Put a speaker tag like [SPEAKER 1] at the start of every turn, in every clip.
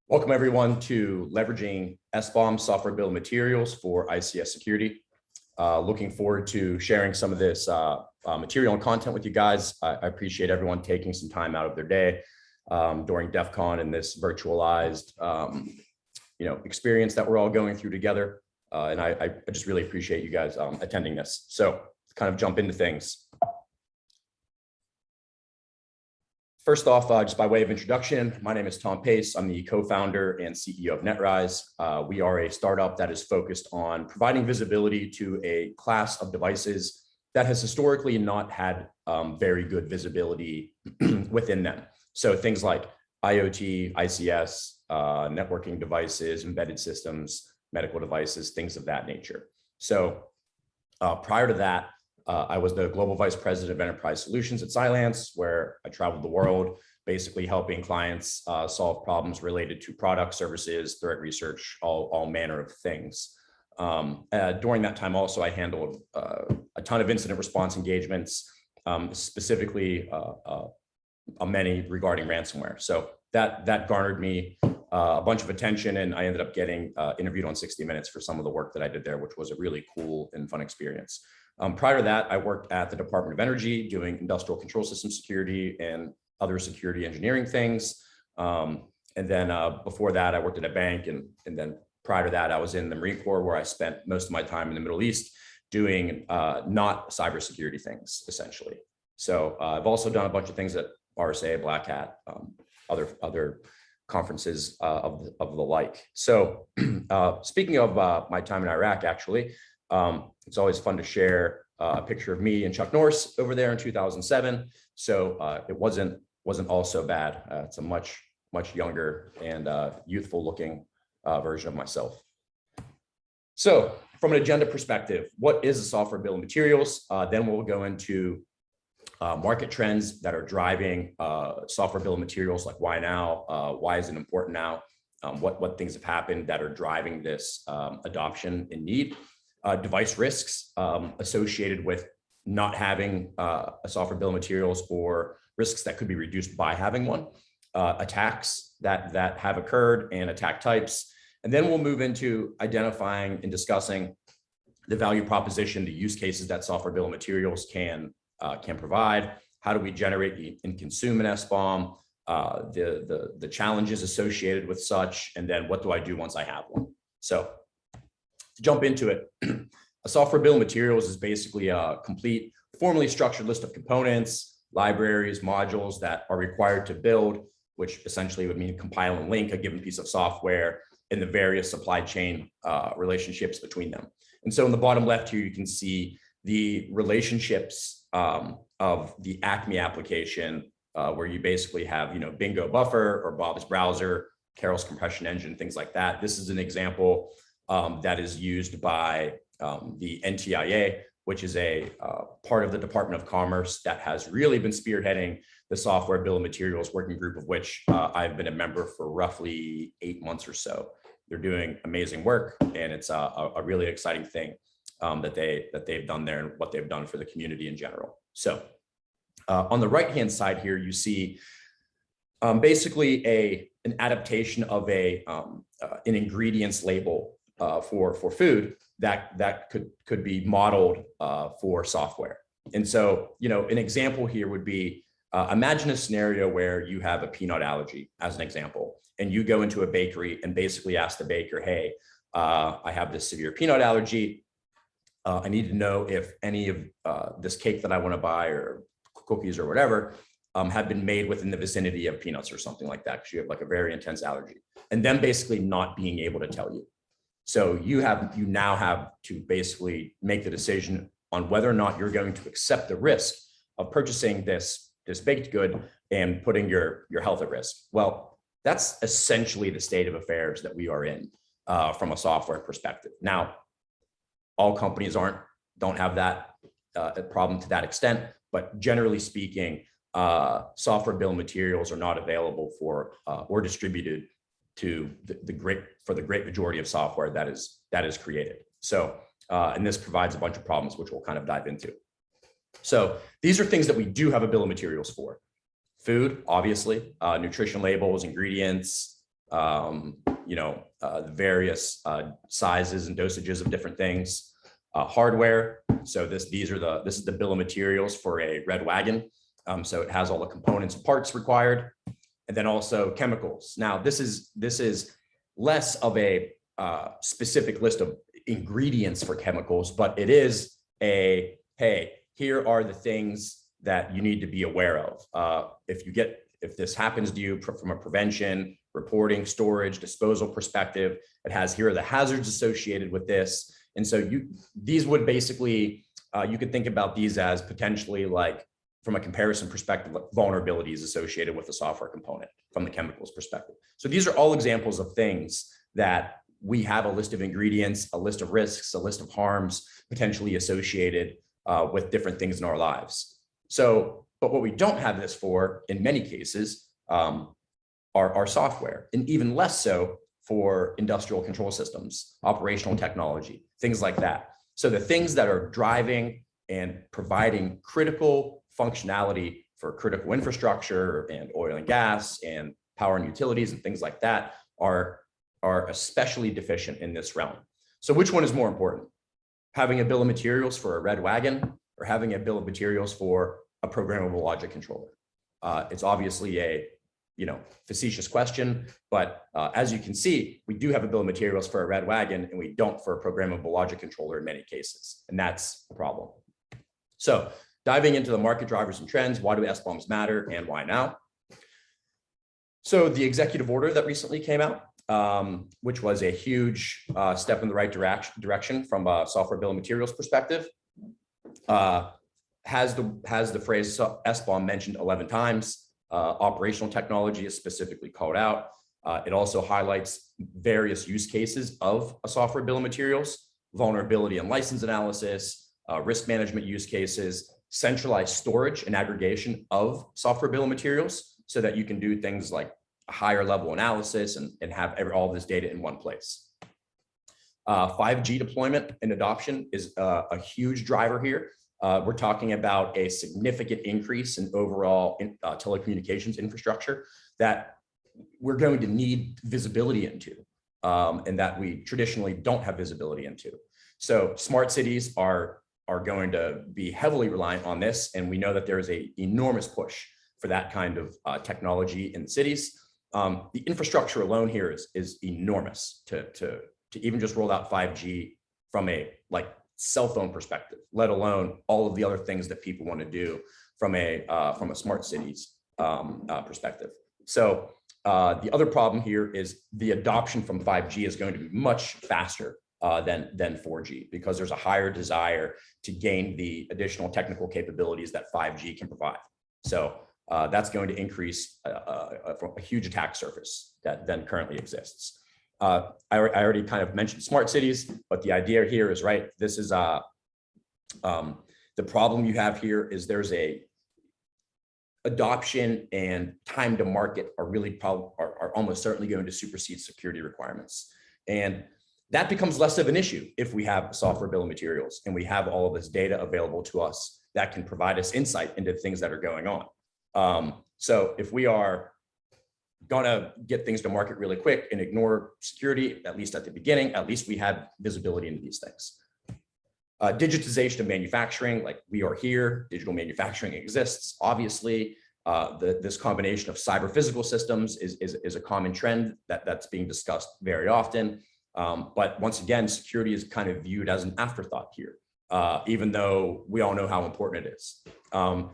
[SPEAKER 1] Welcome everyone to leveraging SBOM software bill of materials for ICS security. Looking forward to sharing some of this material and content with you guys. I appreciate everyone taking some time out of their day during DEF CON and this virtualized experience that we're all going through together. And I just really appreciate you guys attending this. So let's kind of jump into things. First off, just by way of introduction, my name is Tom Pace. I'm the co-founder and CEO of NetRise. We are a startup that is focused on providing visibility to a class of devices that has historically not had very good visibility within them. So things like IoT, ICS, networking devices, embedded systems, medical devices, things of that nature. So prior to that, I was the Global Vice President of Enterprise Solutions at Cylance, where I traveled the world, basically helping clients solve problems related to products, services, threat research, all manner of things. During that time also, I handled a ton of incident response engagements, specifically many regarding ransomware. So that garnered me a bunch of attention, and I ended up getting interviewed on 60 Minutes for some of the work that I did there, which was a really cool and fun experience. Prior to that, I worked at the Department of Energy doing industrial control system security and other security engineering things. And then before that, I worked at a bank. And then prior to that, I was in the Marine Corps, where I spent most of my time in the Middle East doing not cybersecurity things, essentially. So I've also done a bunch of things at RSA, Black Hat, other conferences of the like. So speaking of my time in Iraq, actually, it's always fun to share a picture of me and Chuck Norris over there in 2007. So it wasn't all so bad. It's a much younger and youthful looking version of myself. So from an agenda perspective, what is a software bill of materials? Then we'll go into market trends that are driving software bill of materials, like why now, why is it important now, what things have happened that are driving this adoption and need. Device risks associated with not having a software bill of materials, or risks that could be reduced by having one, attacks that have occurred and attack types. And then we'll move into identifying and discussing the value proposition, the use cases that software bill of materials can provide. How do we generate and consume an SBOM, the challenges associated with such, and then what do I do once I have one? So to jump into it, a software bill of materials is basically a complete, formally structured list of components, libraries, modules that are required to build, which essentially would mean compile and link a given piece of software in the various supply chain relationships between them. And so in the bottom left here, you can see the relationships of the Acme application, where you basically have, Bingo Buffer or Bob's browser, Carol's compression engine, things like that. This is an example that is used by the NTIA, which is a part of the Department of Commerce that has really been spearheading the software bill of materials working group, of which I've been a member for roughly 8 months or so. They're doing amazing work, and it's a really exciting thing that they've done there and what they've done for the community in general. So on the right-hand side here, you see basically an adaptation of an ingredients label for food that could be modeled for software. And so, an example here would be, imagine a scenario where you have a peanut allergy, as an example, and you go into a bakery and basically ask the baker, hey, I have this severe peanut allergy. I need to know if any of this cake that I want to buy, or cookies or whatever, have been made within the vicinity of peanuts or something like that, because you have like a very intense allergy, and then basically not being able to tell you. So you now have to basically make the decision on whether or not you're going to accept the risk of purchasing this baked good and putting your health at risk. Well, that's essentially the state of affairs that we are in from a software perspective. Now, all companies don't have that problem to that extent, but generally speaking, software bill of materials are not available for or distributed to the great majority of software that is created. So, and this provides a bunch of problems, which we'll kind of dive into. So these are things that we do have a bill of materials for. Food, obviously, nutrition labels, ingredients, various sizes and dosages of different things. Hardware. So this is the bill of materials for a red wagon. So it has all the components and parts required. And then also chemicals. Now, this is less of a specific list of ingredients for chemicals, but it is a, hey, here are the things that you need to be aware of. If this happens to you from a prevention, reporting, storage, disposal perspective, it has, here are the hazards associated with this. And so these would basically, you could think about these as potentially, like, from a comparison perspective, like vulnerabilities associated with the software component from the chemicals perspective. So these are all examples of things that we have a list of ingredients, a list of risks, a list of harms potentially associated with different things in our lives. So, but what we don't have this for in many cases are software, and even less so for industrial control systems, operational technology, things like that. So the things that are driving and providing critical functionality for critical infrastructure and oil and gas and power and utilities and things like that are especially deficient in this realm. So which one is more important? Having a bill of materials for a red wagon or having a bill of materials for a programmable logic controller? It's obviously a facetious question, but as you can see, we do have a bill of materials for a red wagon and we don't for a programmable logic controller in many cases, and that's a problem. So diving into the market drivers and trends, why do SBOMs matter and why now? So the executive order that recently came out, which was a huge step in the right direction from a software bill of materials perspective, has the phrase SBOM mentioned 11 times. Operational technology is specifically called out. It also highlights various use cases of a software bill of materials, vulnerability and license analysis, risk management use cases, centralized storage and aggregation of software bill of materials so that you can do things like a higher level analysis and have all this data in one place. 5G deployment and adoption is a huge driver here. We're talking about a significant increase in overall telecommunications infrastructure that we're going to need visibility into, and that we traditionally don't have visibility into. So smart cities are going to be heavily reliant on this, and we know that there is an enormous push for that kind of technology in the cities. The infrastructure alone here is enormous to even just roll out 5G from a cell phone perspective, let alone all of the other things that people want to do from a smart cities perspective. So the other problem here is the adoption from 5G is going to be much faster than 4G, because there's a higher desire to gain the additional technical capabilities that 5G can provide. So that's going to increase a huge attack surface that then currently exists. I already kind of mentioned smart cities, but the idea here is, right, this is the problem you have here is there's a adoption and time to market are almost certainly going to supersede security requirements. And that becomes less of an issue if we have a software bill of materials and we have all of this data available to us that can provide us insight into things that are going on. So if we are gonna get things to market really quick and ignore security, at least at the beginning, at least we have visibility into these things. Digitization of manufacturing, like we are here, digital manufacturing exists. Obviously, this combination of cyber physical systems is a common trend that's being discussed very often. But once again, security is kind of viewed as an afterthought here, even though we all know how important it is. And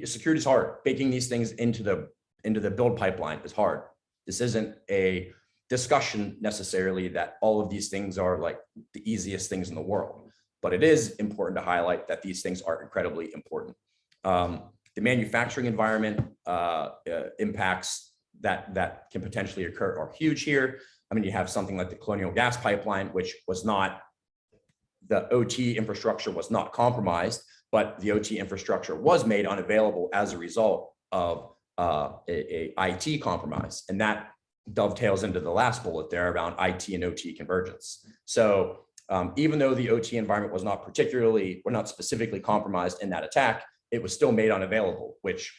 [SPEAKER 1] security is hard. Baking these things into the build pipeline is hard. This isn't a discussion necessarily that all of these things are like the easiest things in the world, but it is important to highlight that these things are incredibly important. The manufacturing environment impacts that can potentially occur are huge here. I mean, you have something like the Colonial Gas Pipeline, which was not, the OT infrastructure was not compromised, but the OT infrastructure was made unavailable as a result of a IT compromise. And that dovetails into the last bullet there around IT and OT convergence. So even though the OT environment was not specifically compromised in that attack, it was still made unavailable, which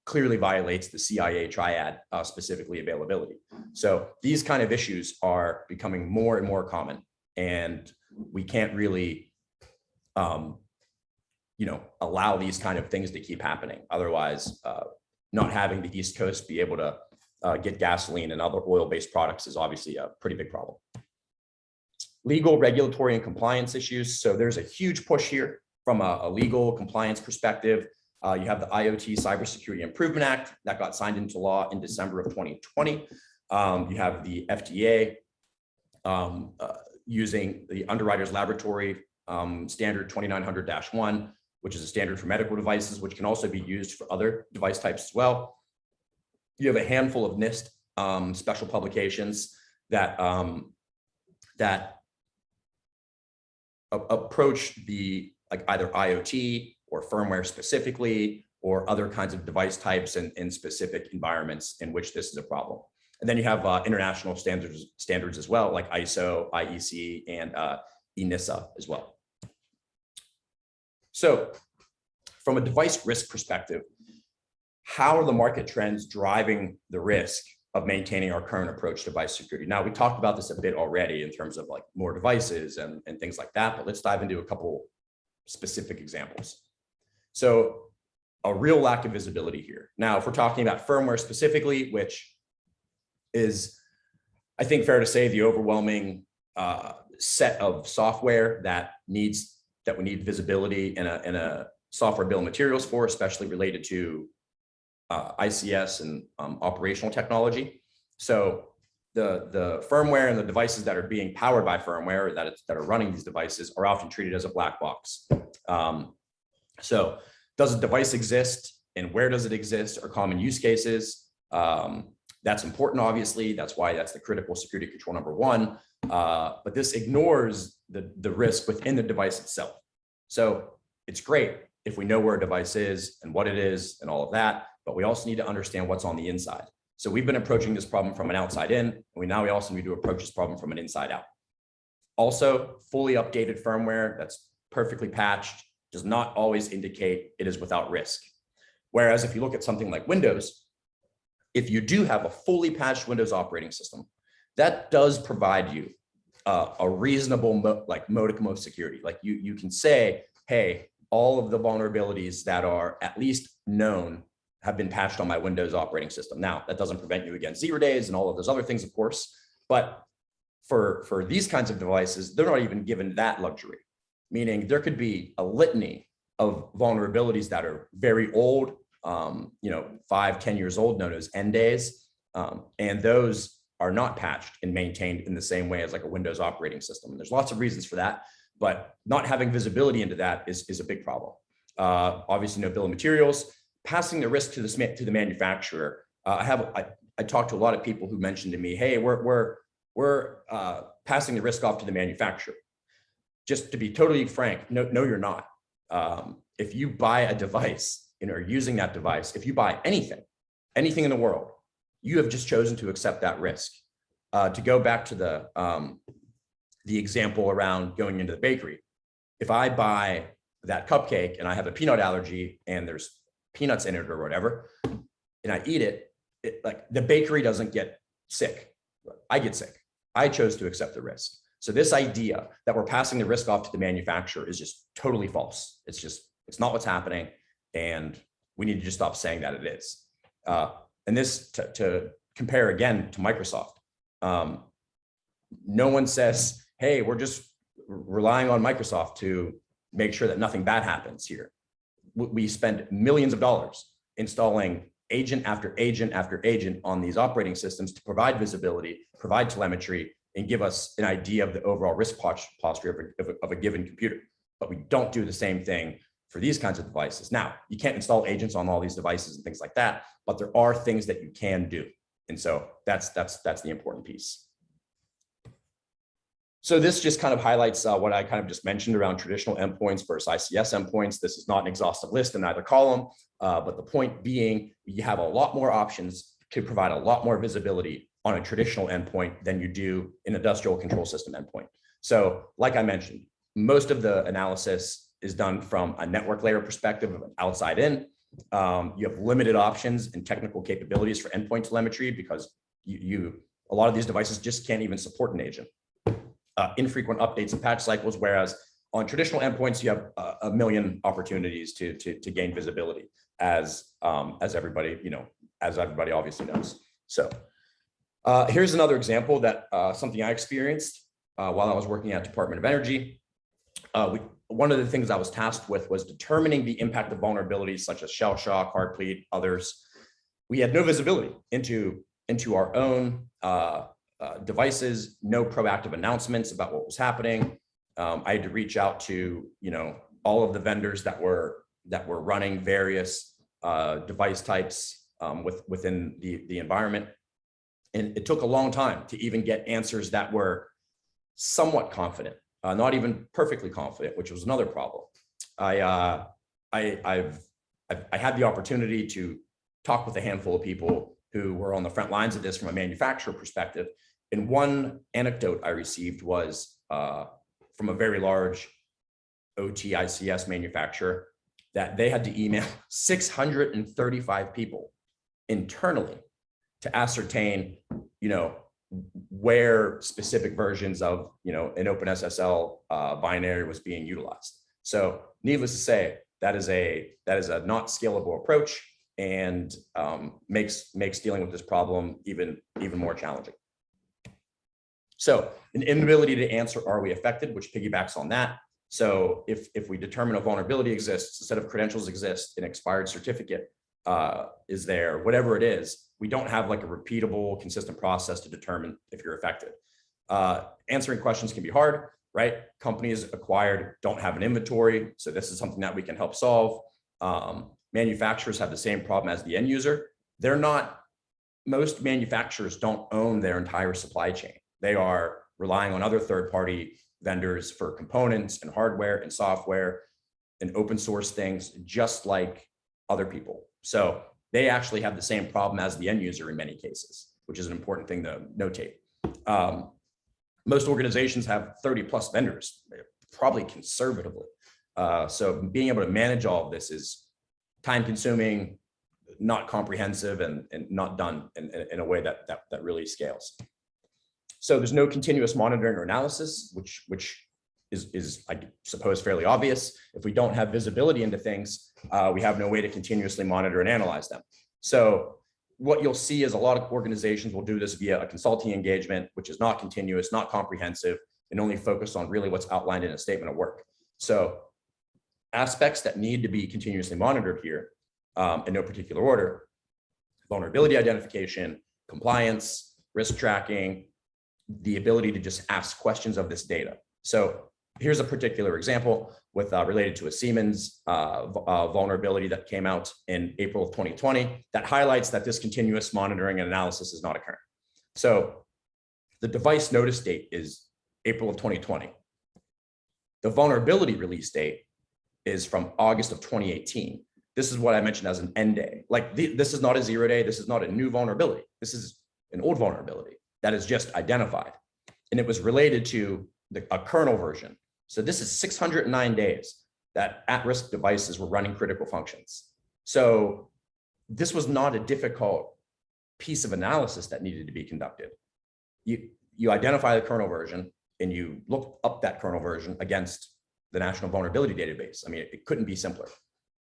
[SPEAKER 1] clearly violates the CIA triad, specifically availability. So these kind of issues are becoming more and more common, and we can't really, allow these kind of things to keep happening. Otherwise, not having the East Coast be able to get gasoline and other oil-based products is obviously a pretty big problem. Legal, regulatory, and compliance issues. So there's a huge push here from a legal compliance perspective. You have the IoT Cybersecurity Improvement Act that got signed into law in December of 2020. You have the FDA using the Underwriters Laboratory standard 2900-1, which is a standard for medical devices, which can also be used for other device types as well. You have a handful of NIST special publications that approach the either IoT or firmware specifically, or other kinds of device types in specific environments in which this is a problem. And then you have international standards as well, like ISO, IEC, and ENISA as well. So from a device risk perspective, how are the market trends driving the risk of maintaining our current approach to device security? Now, we talked about this a bit already in terms of like more devices and things like that, but let's dive into a couple specific examples. So a real lack of visibility here. Now, if we're talking about firmware specifically, which is, I think, fair to say the overwhelming set of software that we need visibility in a software bill of materials for, especially related to ICS and operational technology. So the firmware and the devices that are being powered by firmware that are running these devices are often treated as a black box. So does a device exist, and where does it exist, are common use cases. That's important, obviously. That's why that's the critical security control number one. But this ignores the risk within the device itself. So it's great if we know where a device is and what it is and all of that, but we also need to understand what's on the inside. So we've been approaching this problem from an outside in, and we also need to approach this problem from an inside out. Also, fully updated firmware that's perfectly patched does not always indicate it is without risk. Whereas if you look at something like Windows, if you do have a fully patched Windows operating system, that does provide you a reasonable modicum of security. Like you can say, hey, all of the vulnerabilities that are at least known have been patched on my Windows operating system. Now, that doesn't prevent you against 0 days and all of those other things, of course, but for these kinds of devices, they're not even given that luxury, meaning there could be a litany of vulnerabilities that are very old, 5-10 years old, known as N days, and those are not patched and maintained in the same way as like a Windows operating system. And there's lots of reasons for that, but not having visibility into that is a big problem. Obviously, no bill of materials. Passing the risk to the manufacturer. I talked to a lot of people who mentioned to me, hey, we're passing the risk off to the manufacturer. Just to be totally frank, no, you're not. If you buy a device and are using that device, if you buy anything in the world, you have just chosen to accept that risk. To go back to the example around going into the bakery, if I buy that cupcake and I have a peanut allergy and there's peanuts in it or whatever, and I eat it, like the bakery doesn't get sick. I get sick. I chose to accept the risk. So this idea that we're passing the risk off to the manufacturer is just totally false. It's not what's happening. And we need to just stop saying that it is. And this to compare again to Microsoft. No one says, hey, we're just relying on Microsoft to make sure that nothing bad happens here. We spend millions of dollars installing agent after agent after agent on these operating systems to provide visibility, provide telemetry, and give us an idea of the overall risk posture of a given computer. But we don't do the same thing for these kinds of devices. Now, you can't install agents on all these devices and things like that, but there are things that you can do. And so that's the important piece. So this just kind of highlights what I kind of just mentioned around traditional endpoints versus ICS endpoints. This is not an exhaustive list in either column, but the point being, you have a lot more options to provide a lot more visibility on a traditional endpoint than you do an industrial control system endpoint. So like I mentioned, most of the analysis is done from a network layer perspective of an outside in. You have limited options and technical capabilities for endpoint telemetry because you a lot of these devices just can't even support an agent. Infrequent updates and patch cycles, whereas on traditional endpoints, you have a million opportunities to gain visibility, as everybody obviously knows. So here's another example that something I experienced while I was working at Department of Energy. One of the things I was tasked with was determining the impact of vulnerabilities such as shell shock, Heartbleed, others. We had no visibility into our own devices, no proactive announcements about what was happening. I had to reach out to all of the vendors that were running various device types within the environment, and it took a long time to even get answers that were somewhat confident, not even perfectly confident, which was another problem. I had the opportunity to talk with a handful of people who were on the front lines of this from a manufacturer perspective. And one anecdote I received was from a very large OT ICS manufacturer that they had to email 635 people internally to ascertain, where specific versions of, an OpenSSL binary was being utilized. So needless to say, that is a not scalable approach, and makes dealing with this problem even more challenging. So an inability to answer, are we affected, which piggybacks on that. So if we determine a vulnerability exists, a set of credentials exist, an expired certificate is there, whatever it is, we don't have like a repeatable, consistent process to determine if you're affected. Answering questions can be hard, right? Companies acquired don't have an inventory. So this is something that we can help solve. Manufacturers have the same problem as the end user. Most manufacturers don't own their entire supply chain. They are relying on other third-party vendors for components and hardware and software and open source things, just like other people. So they actually have the same problem as the end user in many cases, which is an important thing to notate. Most organizations have 30 plus vendors, probably conservatively. So being able to manage all of this is time consuming, not comprehensive, and not done in a way that really scales. So there's no continuous monitoring or analysis, which is I suppose fairly obvious. If we don't have visibility into things, we have no way to continuously monitor and analyze them. So what you'll see is a lot of organizations will do this via a consulting engagement, which is not continuous, not comprehensive, and only focused on really what's outlined in a statement of work. So aspects that need to be continuously monitored here, in no particular order: vulnerability identification, compliance, risk tracking, the ability to just ask questions of this data. So here's a particular example with related to a Siemens vulnerability that came out in April of 2020 that highlights that this continuous monitoring and analysis is not occurring. So the device notice date is April of 2020. The vulnerability release date is from August of 2018. This is what I mentioned as an end day. Like this is not a 0 day. This is not a new vulnerability. This is an old vulnerability that is just identified. And it was related to a kernel version. So this is 609 days that at-risk devices were running critical functions. So this was not a difficult piece of analysis that needed to be conducted. You identify the kernel version and you look up that kernel version against the National Vulnerability Database. I mean, it couldn't be simpler.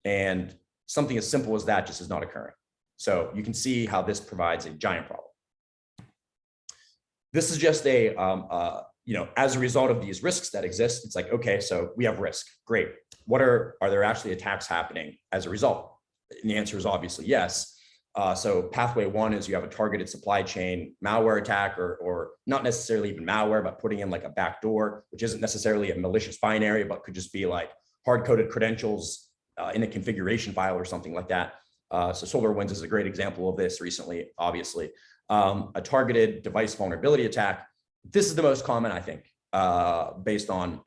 [SPEAKER 1] And something as simple as that just is not occurring. So you can see how this provides a giant problem. This is just as a result of these risks that exist, it's like, okay, so we have risk, great. Are there actually attacks happening as a result? And the answer is obviously yes. So pathway one is you have a targeted supply chain malware attack, or not necessarily even malware, but putting in like a backdoor, which isn't necessarily a malicious binary, but could just be like hard-coded credentials in a configuration file or something like that. So SolarWinds is a great example of this recently, obviously. A targeted device vulnerability attack. This is the most common, I think, based on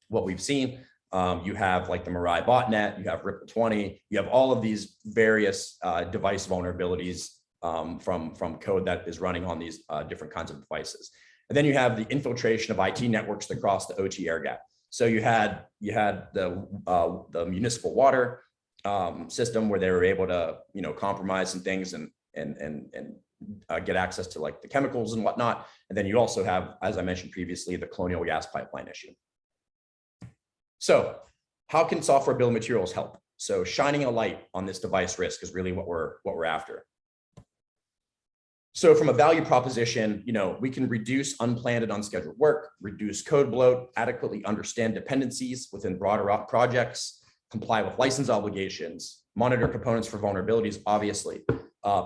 [SPEAKER 1] what we've seen. You have like the Mirai botnet, you have Ripple 20, you have all of these various device vulnerabilities from code that is running on these different kinds of devices. And then you have the infiltration of IT networks across the OT air gap. So you had the municipal water system where they were able to compromise some things and get access to like the chemicals and whatnot. And then you also have, as I mentioned previously, the colonial gas pipeline issue. So how can software bill of materials help? So shining a light on this device risk is really what we're after. So from a value proposition, we can reduce unplanned and unscheduled work, reduce code bloat, adequately understand dependencies within broader projects, comply with license obligations, monitor components for vulnerabilities, obviously,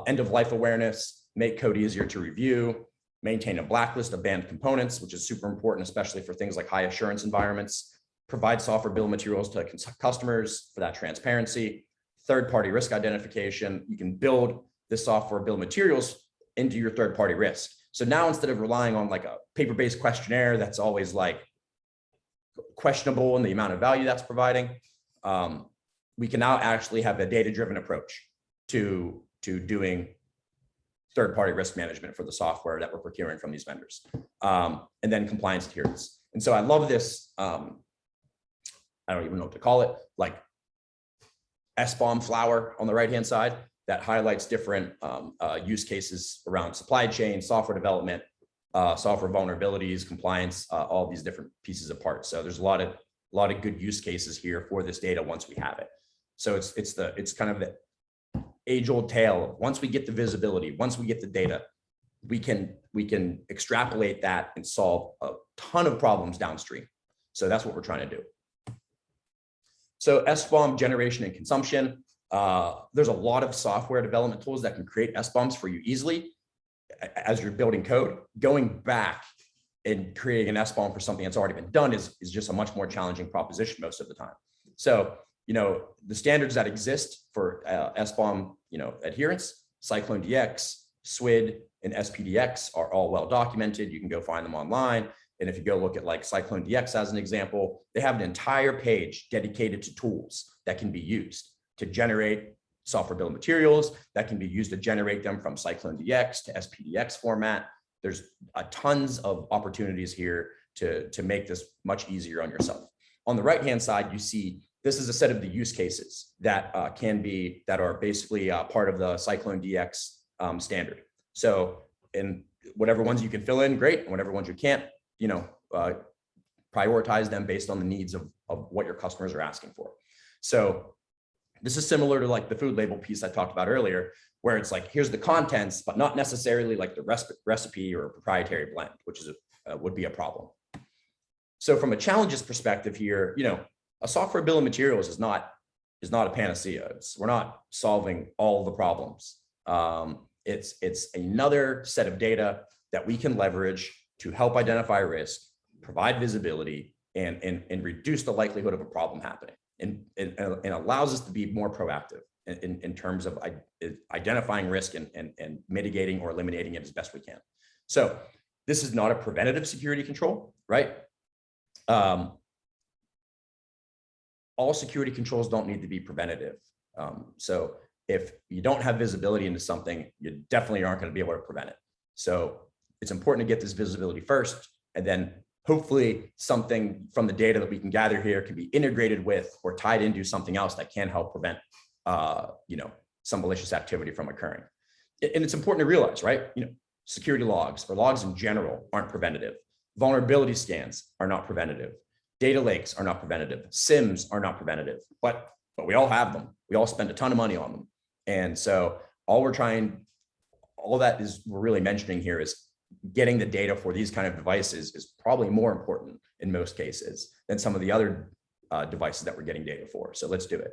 [SPEAKER 1] end of life awareness, make code easier to review, maintain a blacklist of banned components, which is super important, especially for things like high assurance environments, provide software bill of materials to customers for that transparency, third-party risk identification. You can build this software bill of materials into your third-party risk. So now instead of relying on like a paper-based questionnaire that's always like questionable in the amount of value that's providing, we can now actually have a data-driven approach to doing third-party risk management for the software that we're procuring from these vendors, and then compliance adherence. And so I love this, I don't even know what to call it, like SBOM flower on the right-hand side that highlights different use cases around supply chain, software development, software vulnerabilities, compliance, all these different pieces of parts. So there's a lot of good use cases here for this data once we have it. So it's kind of the age-old tale. Once we get the visibility, once we get the data, we can extrapolate that and solve a ton of problems downstream. So that's what we're trying to do. So SBOM generation and consumption. There's a lot of software development tools that can create SBOMs for you easily as you're building code. Going back and creating an SBOM for something that's already been done is just a much more challenging proposition most of the time. So, the standards that exist for SBOM, adherence, Cyclone DX, SWID, and SPDX are all well documented. You can go find them online. And if you go look at like Cyclone DX as an example, they have an entire page dedicated to tools that can be used to generate software bill of materials, that can be used to generate them from Cyclone DX to SPDX format. There's tons of opportunities here to make this much easier on yourself. On the right-hand side, you see this is a set of the use cases that are basically part of the Cyclone DX standard. So in whatever ones you can fill in, great. And whatever ones you can't, prioritize them based on the needs of what your customers are asking for. So this is similar to like the food label piece I talked about earlier, where it's like, here's the contents, but not necessarily like the recipe or proprietary blend, which is would be a problem. So from a challenges perspective here, a software bill of materials is not a panacea. We're not solving all the problems. It's another set of data that we can leverage to help identify risk, provide visibility, and reduce the likelihood of a problem happening. And allows us to be more proactive in terms of identifying risk and mitigating or eliminating it as best we can. So this is not a preventative security control, right? All security controls don't need to be preventative. So if you don't have visibility into something, you definitely aren't going to be able to prevent it. So it's important to get this visibility first, and then hopefully something from the data that we can gather here can be integrated with or tied into something else that can help prevent, some malicious activity from occurring. And it's important to realize, right? Security logs or logs in general aren't preventative. Vulnerability scans are not preventative. Data lakes are not preventative. SIMs are not preventative, but we all have them. We all spend a ton of money on them. And so all that is we're really mentioning here is getting the data for these kind of devices is probably more important in most cases than some of the other devices that we're getting data for. So let's do it.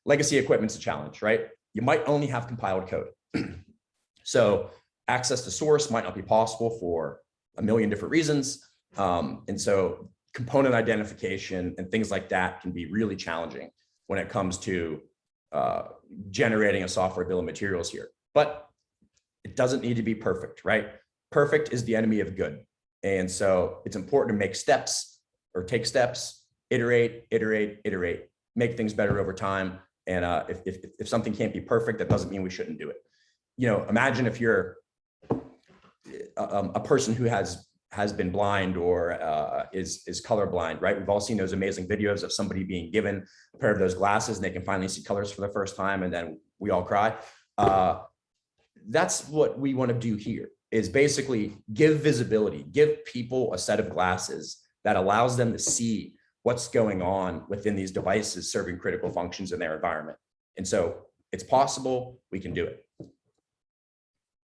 [SPEAKER 1] Legacy equipment's a challenge, right? You might only have compiled code. So access to source might not be possible for a million different reasons. And so component identification and things like that can be really challenging when it comes to generating a software bill of materials here. But it doesn't need to be perfect, right? Perfect is the enemy of good. And so it's important to make steps or take steps, iterate, make things better over time. And if something can't be perfect, that doesn't mean we shouldn't do it. Imagine if you're a person who has been blind or is colorblind, right? We've all seen those amazing videos of somebody being given a pair of those glasses and they can finally see colors for the first time, and then we all cry. that's what we want to do here, is basically give visibility, give people a set of glasses that allows them to see what's going on within these devices serving critical functions in their environment. And so it's possible, we can do it.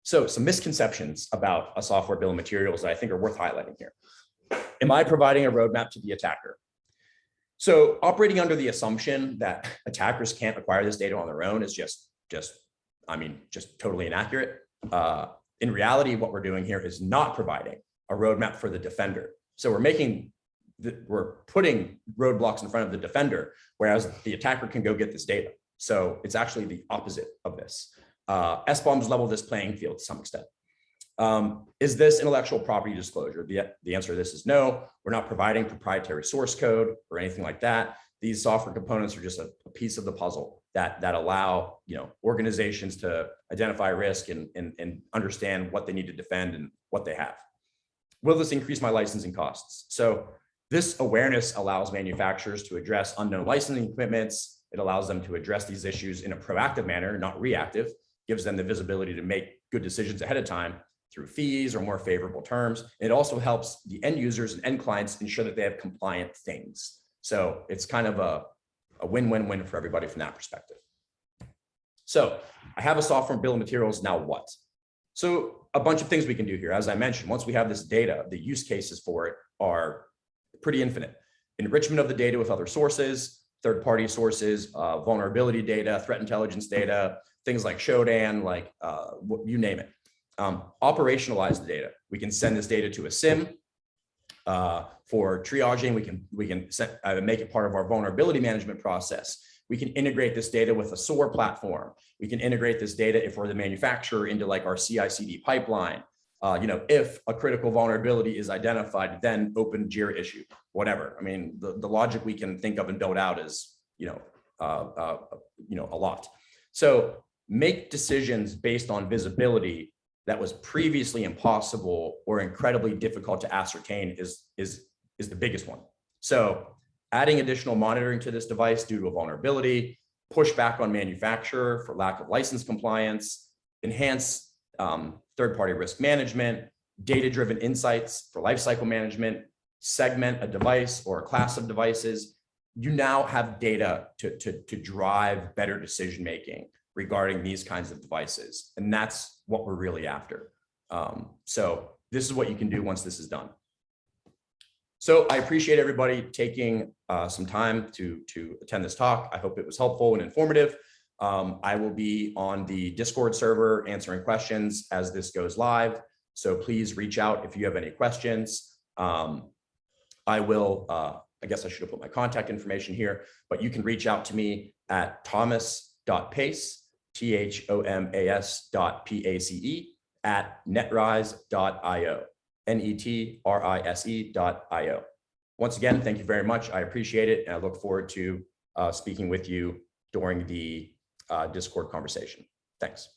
[SPEAKER 1] So some misconceptions about a software bill of materials that I think are worth highlighting here. Am I providing a roadmap to the attacker? So operating under the assumption that attackers can't acquire this data on their own is just totally inaccurate. In reality, what we're doing here is not providing a roadmap for the defender. So we're putting roadblocks in front of the defender, whereas the attacker can go get this data. So it's actually the opposite of this. SBOMs level this playing field to some extent. Is this intellectual property disclosure? The answer to this is no. We're not providing proprietary source code or anything like that. These software components are just a piece of the puzzle that allow organizations to identify risk and understand what they need to defend and what they have. Will this increase my licensing costs? So this awareness allows manufacturers to address unknown licensing commitments. It allows them to address these issues in a proactive manner, not reactive. Gives them the visibility to make good decisions ahead of time through fees or more favorable terms. It also helps the end users and end clients ensure that they have compliant things. So it's kind of a win-win-win for everybody from that perspective. So I have a software bill of materials, now what? So a bunch of things we can do here. As I mentioned, once we have this data, the use cases for it are pretty infinite. Enrichment of the data with other sources, third-party sources, vulnerability data, threat intelligence data, things like Shodan, like you name it. Operationalize the data. We can send this data to a SIM for triaging. We can make it part of our vulnerability management process. We can integrate this data with a SOAR platform. We can integrate this data if we're the manufacturer into like our CI/CD pipeline. If a critical vulnerability is identified, then open JIRA issue, whatever. I mean, the logic we can think of and build out is a lot. So make decisions based on visibility that was previously impossible or incredibly difficult to ascertain is the biggest one. So adding additional monitoring to this device due to a vulnerability, push back on manufacturer for lack of license compliance, enhance third-party risk management, data-driven insights for lifecycle management, segment a device or a class of devices. You now have data to drive better decision-making regarding these kinds of devices. And that's what we're really after. So this is what you can do once this is done. So I appreciate everybody taking some time to attend this talk. I hope it was helpful and informative. I will be on the Discord server answering questions as this goes live. So please reach out if you have any questions. I guess I should have put my contact information here, but you can reach out to me at thomas.pace, THOMAS.PACE at netrise.io, NETRISE.io. Once again, thank you very much. I appreciate it. And I look forward to speaking with you during the Discord conversation. Thanks.